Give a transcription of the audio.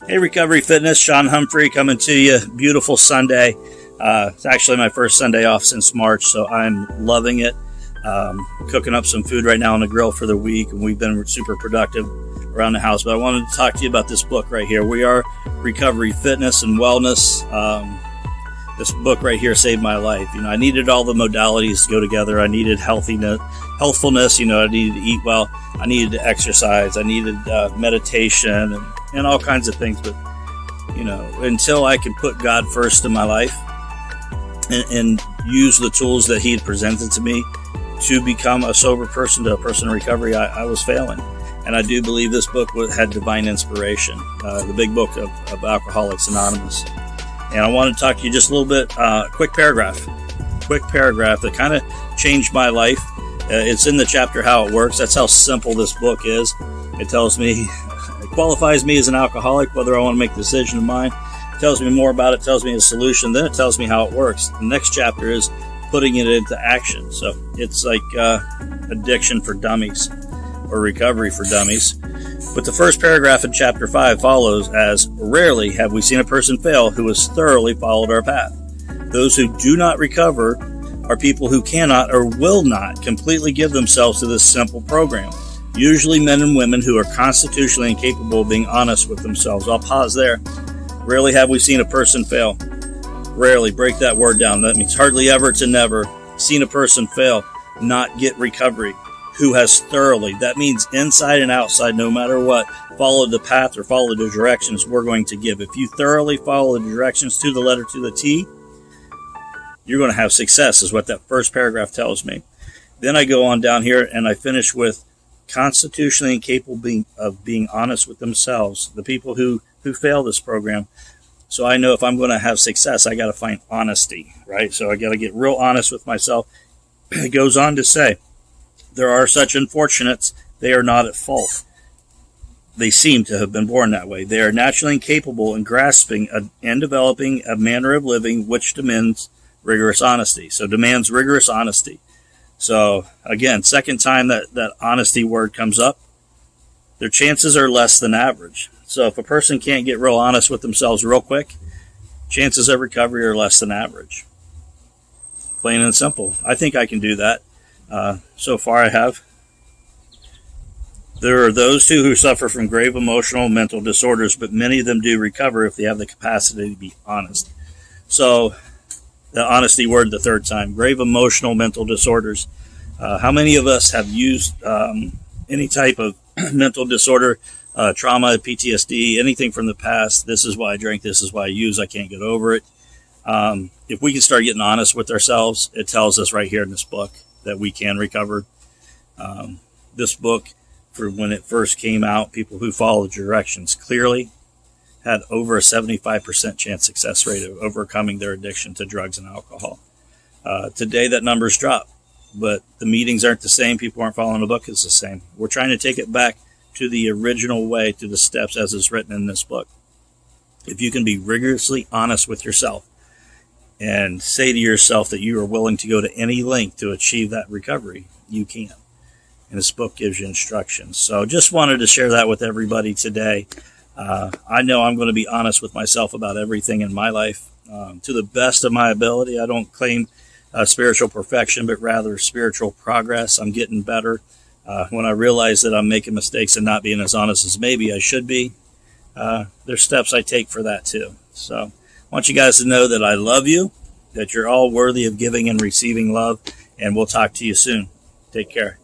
Hey, Recovery Fitness, Sean Humphrey coming to you. Beautiful Sunday. It's actually my first Sunday off since March, so I'm loving it. Cooking up some food right now on the grill for the week, and we've been super productive around the house. But I wanted to talk to you about this book right here. We are Recovery Fitness and Wellness. This book right here saved my life. I needed all the modalities to go together. I needed healthfulness. I needed to eat well. I needed to exercise. I needed meditation and all kinds of things. But, until I could put God first in my life and use the tools that He had presented to me to become a sober person to a person in recovery, I was failing. And I do believe this book had divine inspiration, the big book of Alcoholics Anonymous. And I want to talk to you just a little bit, quick paragraph that kind of changed my life. It's in the chapter How It Works. That's how simple this book is. It tells me, it qualifies me as an alcoholic, whether I want to make the decision of mine. It tells me more about it, tells me a solution, then it tells me how it works. The next chapter is putting it into action. So it's like addiction for dummies, or recovery for dummies. But the first paragraph in chapter 5 follows as, rarely have we seen a person fail who has thoroughly followed our path. Those who do not recover are people who cannot or will not completely give themselves to this simple program. Usually men and women who are constitutionally incapable of being honest with themselves. I'll pause there. Rarely have we seen a person fail. Rarely. Break that word down. That means hardly ever to never seen a person fail, not get recovery. Who has thoroughly, that means inside and outside, no matter what, followed the path or followed the directions we're going to give. If you thoroughly follow the directions to the letter, to the T, you're going to have success, is what that first paragraph tells me. Then I go on down here and I finish with constitutionally incapable of being honest with themselves, the people who fail this program. So I know if I'm going to have success, I got to find honesty, right? So I got to get real honest with myself. It goes on to say, there are such unfortunates, they are not at fault. They seem to have been born that way. They are naturally incapable in grasping and developing a manner of living which demands rigorous honesty. So demands rigorous honesty. So again, second time that honesty word comes up, their chances are less than average. So if a person can't get real honest with themselves real quick, chances of recovery are less than average. Plain and simple. I think I can do that. So far I have. There are those too who suffer from grave emotional and mental disorders, but many of them do recover if they have the capacity to be honest. So the honesty word the third time, grave emotional mental disorders. How many of us have used any type of mental disorder, trauma, PTSD, anything from the past? This is why I drink, this is why I use, I can't get over it. If we can start getting honest with ourselves, it tells us right here in this book that we can recover. This book, for when it first came out, people who followed directions clearly had over a 75% chance success rate of overcoming their addiction to drugs and alcohol. Today that number's dropped, but the meetings aren't the same. People aren't following the book as the same. We're trying to take it back to the original way, to the steps as is written in this book. If you can be rigorously honest with yourself and say to yourself that you are willing to go to any length to achieve that recovery, you can. And this book gives you instructions. So just wanted to share that with everybody today. I know I'm going to be honest with myself about everything in my life to the best of my ability. I don't claim spiritual perfection, but rather spiritual progress. I'm getting better. When I realize that I'm making mistakes and not being as honest as maybe I should be, there's steps I take for that too. So I want you guys to know that I love you, that you're all worthy of giving and receiving love, and we'll talk to you soon. Take care.